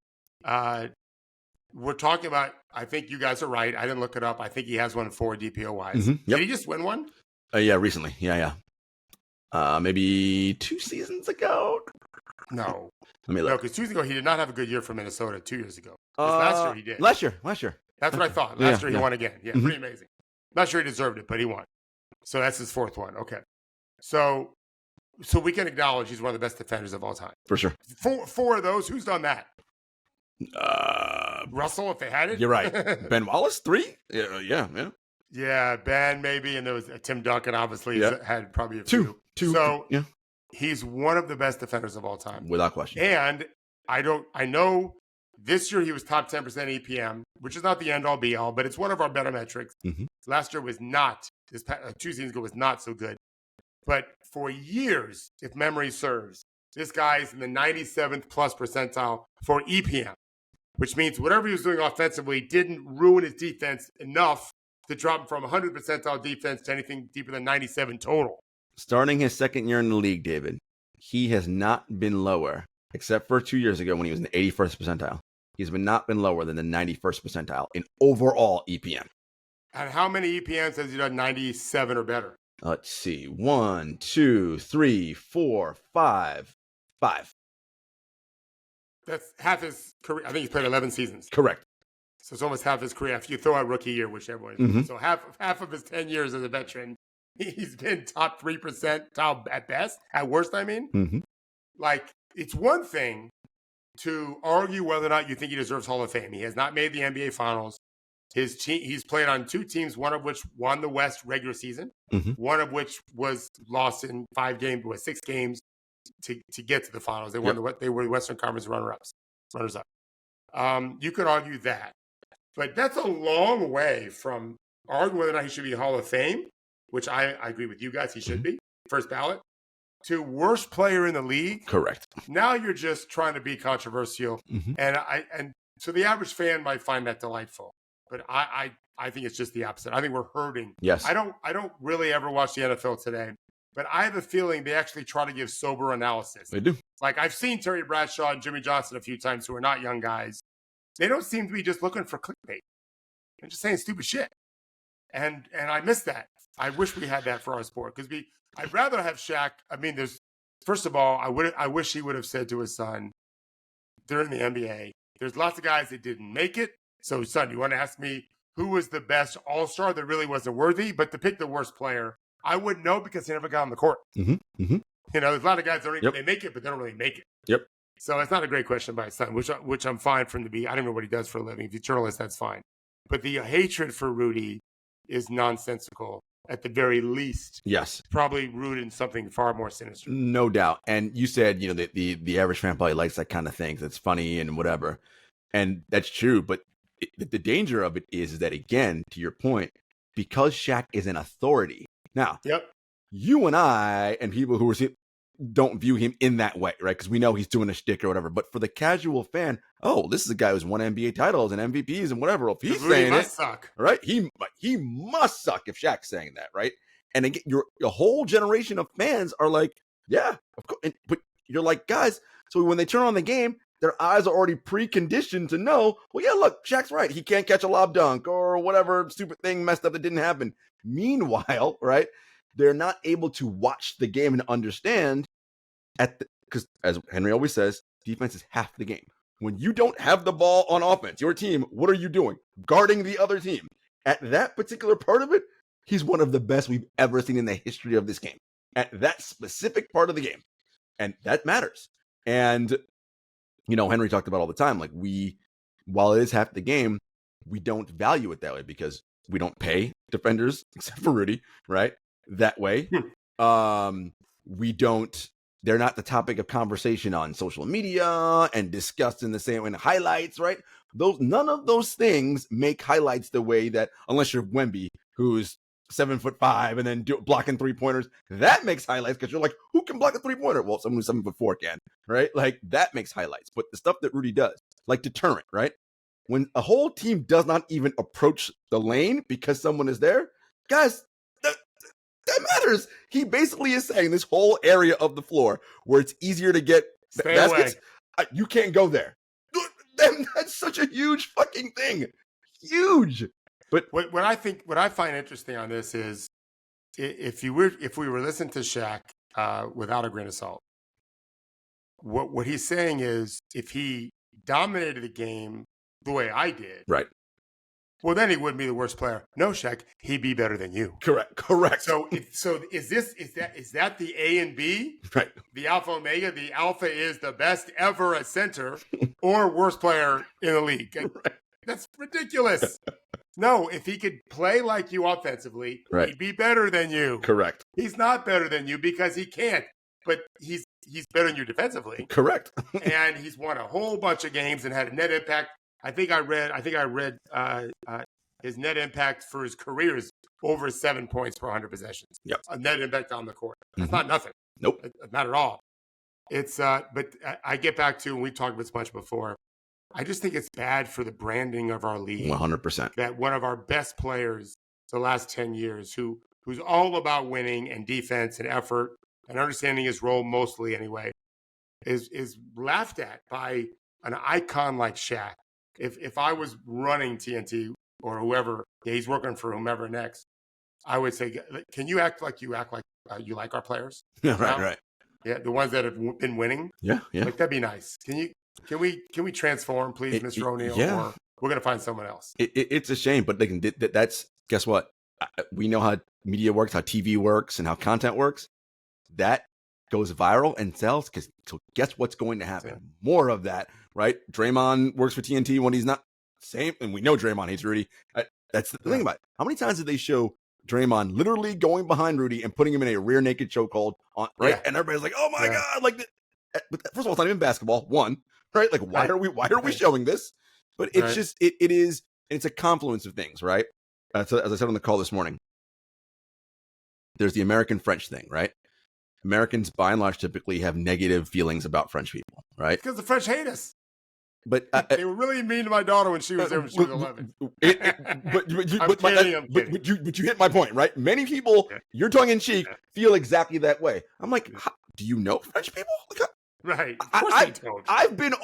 We're talking about, I think you guys are right. I didn't look it up. I think he has one for DPOYs. Mm-hmm. Yep. Did he just win one? Yeah, recently. Yeah. Maybe 2 seasons ago. No. Let me look. No, because 2 years ago, he did not have a good year for Minnesota 2 years ago. Last year he did. Last year. That's what I thought. Last year he won again. Yeah, pretty amazing. Not sure he deserved it, but he won. So that's his 4th one. Okay. So we can acknowledge he's one of the best defenders of all time. For sure. 4 of those, who's done that? Russell, if they had it. You're right. Ben Wallace, 3? Yeah. Yeah, Ben maybe, and there was Tim Duncan obviously had probably a few. 2. So he's one of the best defenders of all time. Without question. And I know this year he was top 10% EPM, which is not the end all be all, but it's one of our better metrics. Mm-hmm. Last year was not, 2 seasons ago was not so good. But for years, if memory serves, this guy's in the 97th plus percentile for EPM, which means whatever he was doing offensively didn't ruin his defense enough to drop him from 100 percentile defense to anything deeper than 97 total. Starting his 2nd year in the league, David, he has not been lower, except for 2 years ago when he was in the 81st percentile. He's not been lower than the 91st percentile in overall EPM. And how many EPMs has he done 97 or better? Let's see. 1, 2, 3, 4, 5. 5. That's half his career. I think he's played 11 seasons. Correct. So it's almost half his career. If you throw out rookie year, which everyone is. So half of his 10 years as a veteran, he's been top 3 percentile at best. At worst, I mean. Mm-hmm. Like, it's one thing to argue whether or not you think he deserves Hall of Fame. He has not made the NBA Finals. He's played on 2 teams, one of which won the West regular season, one of which was lost in 6 games to get to the finals. They won they were the Western Conference runners up. You could argue that, but that's a long way from arguing whether or not he should be Hall of Fame, which I agree with you guys. He should be first ballot, to worst player in the league. Correct. Now you're just trying to be controversial, and so the average fan might find that delightful. But I think it's just the opposite. I think we're hurting. Yes. I don't really ever watch the NFL today, but I have a feeling they actually try to give sober analysis. They do. Like, I've seen Terry Bradshaw and Jimmy Johnson a few times, who are not young guys. They don't seem to be just looking for clickbait. They're just saying stupid shit. And I miss that. I wish we had that for our sport, because I'd rather have Shaq. I mean, first of all, I wish he would have said to his son during the NBA, there's lots of guys that didn't make it. So, son, you want to ask me who was the best all-star that really wasn't worthy? But to pick the worst player, I wouldn't know, because he never got on the court. You know, there's a lot of guys that they make it, but they don't really make it. Yep. So it's not a great question by his son, which I'm fine for him to be. I don't know what he does for a living. If he's a journalist, that's fine. But the hatred for Rudy is nonsensical at the very least. Yes. Probably rooted in something far more sinister. No doubt. And you said, the average fan probably likes that kind of thing. That's funny and whatever. And that's true. But the danger of it is that, again, to your point, because Shaq is an authority. Now, you and I and people who don't view him in that way, right? Because we know he's doing a shtick or whatever. But for the casual fan, this is a guy who's won NBA titles and MVPs and whatever. If he's saying it, suck, right? He must suck if Shaq's saying that, right? And again, your whole generation of fans are like, yeah, of course. But you're like, guys, so when they turn on the game, their eyes are already preconditioned to know, well, yeah, look, Shaq's right. He can't catch a lob dunk or whatever stupid thing messed up that didn't happen. Meanwhile, right, they're not able to watch the game and understand because as Henry always says, defense is half the game. When you don't have the ball on offense, your team, what are you doing? Guarding the other team. At that particular part of it, he's one of the best we've ever seen in the history of this game. At that specific part of the game. And that matters. And, Henry talked about all the time, like while it is half the game, we don't value it that way because we don't pay defenders, except for Rudy, right? That way. They're not the topic of conversation on social media and discussed in the same way in highlights, right? None of those things make highlights the way that, unless you're Wemby, who's 7'5" and then blocking 3-pointers, that makes highlights because you're like, who can block a 3-pointer? Well, someone who's 7'4" can, right? Like that makes highlights. But the stuff that Rudy does, like deterrent, right? When a whole team does not even approach the lane because someone is there, guys, that matters. He basically is saying this whole area of the floor where it's easier to get baskets, you can't go there. That's such a huge fucking thing. Huge. But what I find interesting on this is if we were listening to Shaq without a grain of salt, what he's saying is if he dominated the game the way I did, right. Well, then he wouldn't be the worst player. No, Shaq, he'd be better than you. Correct. So is that the A and B? Right. The alpha omega. The alpha is the best ever at center, or worst player in the league. Right. That's ridiculous. No, if he could play like you offensively, right, he'd be better than you. Correct. He's not better than you because he can't, but he's better than you defensively. Correct. And he's won a whole bunch of games and had a net impact. I think I read his net impact for his career is over 7 points per 100 possessions. Yep. A net impact on the court. That's not nothing. Nope. Not at all. It's but I get back to, and we've talked about this much before, I just think it's bad for the branding of our league. 100%. That one of our best players the last 10 years who's all about winning and defense and effort and understanding his role mostly anyway, is laughed at by an icon like Shaq. If I was running TNT or whoever, he's working for whomever next, I would say, can you act like you like our players? Yeah, right. Yeah, the ones that have been winning. Yeah. Like that'd be nice. Can we transform, please, Mr. O'Neal? Yeah. Or we're gonna find someone else. It's a shame, but they can. That's guess what? We know how media works, how TV works, and how content works. That goes viral and sells because guess what's going to happen? Yeah. More of that, right? Draymond works for TNT when he's not same, and we know Draymond hates Rudy. That's the thing about it. How many times did they show Draymond literally going behind Rudy and putting him in a rear naked chokehold on, right? Yeah. And everybody's like, "Oh my god!" Like, first of all, it's not even basketball. One, right? Like, why are we showing this? But it's just it is. It's a confluence of things, right? So as I said on the call this morning, there's the American-French thing, right? Americans, by and large, typically have negative feelings about French people, right? Because the French hate us. But they were really mean to my daughter when she was there when she was 11. But you hit my point, right? Many people, you're tongue in cheek, feel exactly that way. I'm like, do you know French people? Right. Of course they don't. I've been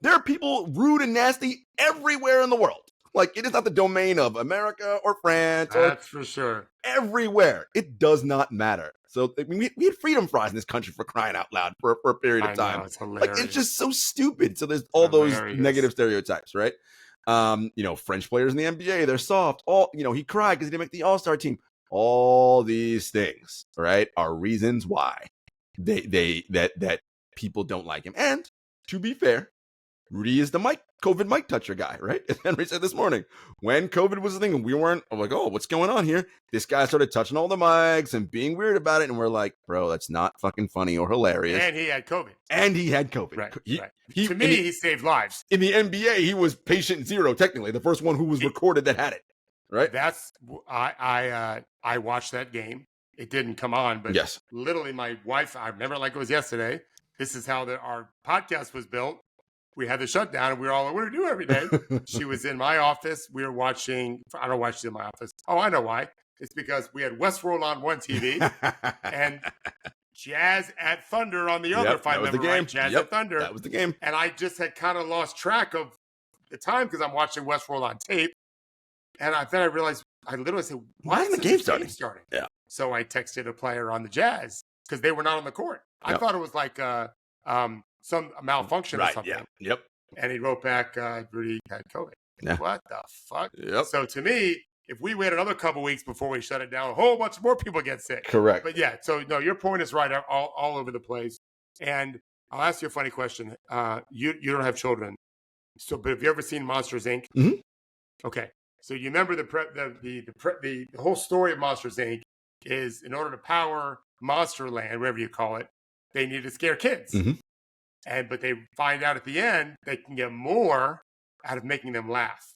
there are people rude and nasty everywhere in the world. Like, it is not the domain of America or France. That's for sure. Everywhere. It does not matter. So we had freedom fries in this country, for crying out loud, for a period of time. I know, it's hilarious. Like, it's just so stupid. So there's all those negative stereotypes, right? French players in the NBA, they're soft. He cried because he didn't make the All-Star team. All these things, right, are reasons why that people don't like him. And to be fair, Rudy is the COVID mic toucher guy, right? As Henry said this morning, when COVID was the thing, we weren't like, oh, what's going on here? This guy started touching all the mics and being weird about it. And we're like, bro, that's not fucking funny or hilarious. And he had COVID. Right. He saved lives. In the NBA, he was patient zero, technically, the first one who was recorded that had it, right? I watched that game. It didn't come on, but yes, literally my wife, I remember like it was yesterday. This is how our podcast was built. We had the shutdown, and we were all like, what do we do every day? She was in my office. We were watching. I don't watch it in my office. Oh, I know why. It's because we had Westworld on one TV and Jazz at Thunder on the other. Yep, if I remember right, Jazz at Thunder. That was the game. And I just had kind of lost track of the time because I'm watching Westworld on tape. And then I realized, I literally said, why isn't the game starting? Yeah. So I texted a player on the Jazz because they were not on the court. I thought it was like some malfunction or something. Yeah. Yep. And he wrote back, Rudy had COVID. Yeah. What the fuck? Yep. So to me, if we wait another couple weeks before we shut it down, a whole bunch more people get sick. Correct. But yeah, so no, your point is right, all over the place. And I'll ask you a funny question. You don't have children, so but have you ever seen Monsters Inc? Mm-hmm. Okay, so you remember the whole story of Monsters Inc. is in order to power Monsterland, whatever you call it, they need to scare kids. Mm-hmm. But they find out at the end they can get more out of making them laugh.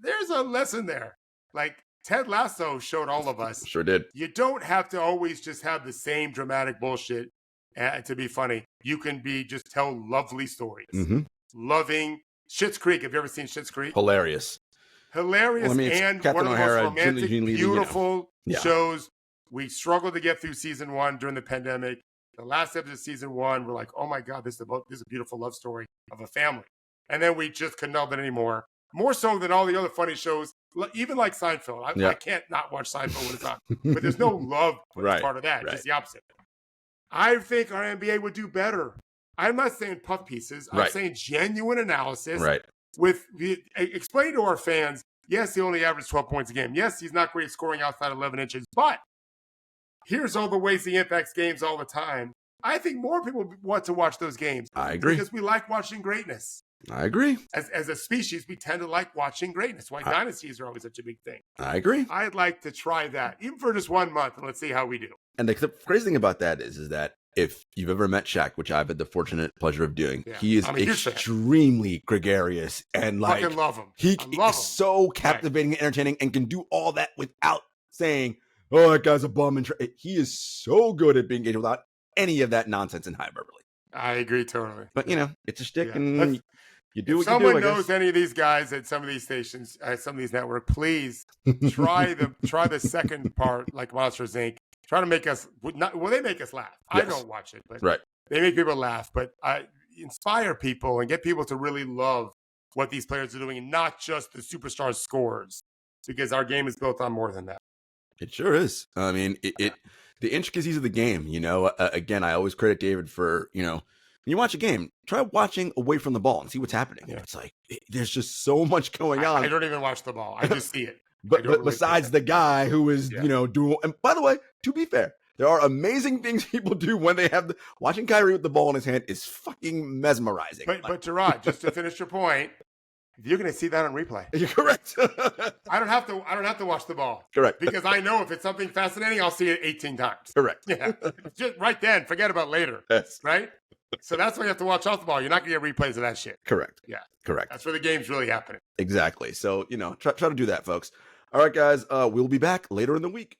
There's a lesson there. Like Ted Lasso showed all of us. Sure did. You don't have to always just have the same dramatic bullshit to be funny. You can just tell lovely stories. Mm-hmm. Loving Schitt's Creek. Have you ever seen Schitt's Creek? Hilarious. And one of the most romantic, beautiful shows. We struggled to get through season 1 during the pandemic. The last episode of season 1, we're like, oh my God, this is a beautiful love story of a family. And then we just couldn't help it anymore. More so than all the other funny shows, even like Seinfeld. I can't not watch Seinfeld when it's on. But there's no love part of that. Just the opposite. I think our NBA would do better. I'm not saying puff pieces. I'm saying genuine analysis. Right. Explain to our fans, yes, he only averaged 12 points a game. Yes, he's not great scoring outside 11 inches. But here's all the ways he impacts games all the time. I think more people want to watch those games. I agree. Because we like watching greatness. I agree. As a species, we tend to like watching greatness. Why dynasties are always such a big thing. I agree. I'd like to try that, even for just 1 month, and let's see how we do. And the crazy thing about that is that if you've ever met Shaq, which I've had the fortunate pleasure of doing, he is extremely gregarious and like fucking love him. He is so captivating and entertaining and can do all that without saying, "Oh, that guy's a bum." And he is so good at being engaged without any of that nonsense and hyperbole. I agree totally. But it's a shtick, and you do what you do. Someone knows any of these guys at some of these stations, some of these networks, please try the second part, like Monsters Inc. Try to make us they make us laugh. Yes. I don't watch it, but they make people laugh. But inspire people and get people to really love what these players are doing, and not just the superstar scores, because our game is built on more than that. It sure is. I mean, the intricacies of the game. Again, I always credit David for when you watch a game, try watching away from the ball and see what's happening. Yeah. It's like there's just so much going on. I don't even watch the ball. I just see it. But besides the guy who is, doing, and by the way, to be fair, there are amazing things people do when they have watching Kyrie with the ball in his hand is fucking mesmerizing. But Jarod, just to finish your point, you're going to see that on replay. You're correct. I don't have to watch the ball. Correct. Because I know if it's something fascinating, I'll see it 18 times. Correct. Yeah. Just right then, forget about later. Yes. Right? So that's why you have to watch off the ball. You're not going to get replays of that shit. Correct. Yeah. Correct. That's where the game's really happening. Exactly. So, try to do that, folks. All right, guys. We'll be back later in the week.